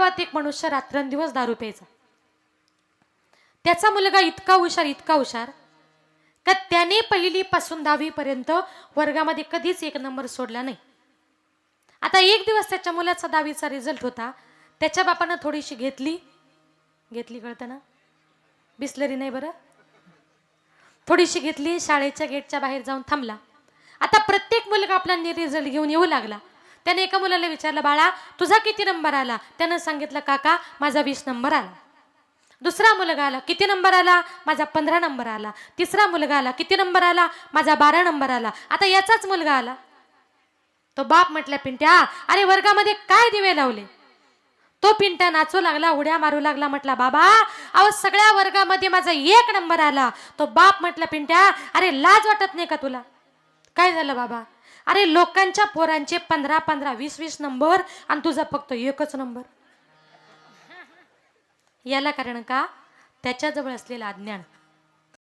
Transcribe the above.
गावात एक मनुष्य रात्रंदिवस दारू प्यायचा. त्याचा मुलगा इतका हुशार का त्याने 1ली पासून 10वी पर्यंत वर्गामध्ये कधीच 1 नंबर सोडला नाही. आता एक दिवस त्याच्या मुलाचा 10वीचा रिझल्ट होता. त्याच्या बापानं थोडीशी घेतली कळतं ना, बिस्लरी नाही बरं, थोडीशी घेतली, शाळेच्या गेटच्या बाहेर जाऊन थांबला. आता प्रत्येक मुलगा आपला रिझल्ट घेऊन येऊ लागला. त्याने एका मुलाला विचारलं, बाळा तुझा किती नंबर आला? त्यानं सांगितलं, काका माझा 20 नंबर आला. दुसरा मुलगा आला, किती नंबर आला? माझा 15 नंबर आला. तिसरा मुलगा आला, किती नंबर आला? माझा 12 नंबर आला. आता याचाच मुलगा आला. तो बाप म्हटला, पिंट्या अरे वर्गामध्ये काय दिवे लावले? तो पिंट्या नाचू लागला, उड्या मारू लागला. म्हटला, बाबा अहो सगळ्या वर्गामध्ये माझा 1 नंबर आला. तो बाप म्हटला, पिंट्या अरे लाज वाटत नाही का तुला? काय झालं बाबा? अरे लोकांच्या पोरांचे 15-15, 20-20 नंबर आणि तुझा फक्त 1च नंबर. याला कारण का? त्याच्याजवळ असलेलं अज्ञान.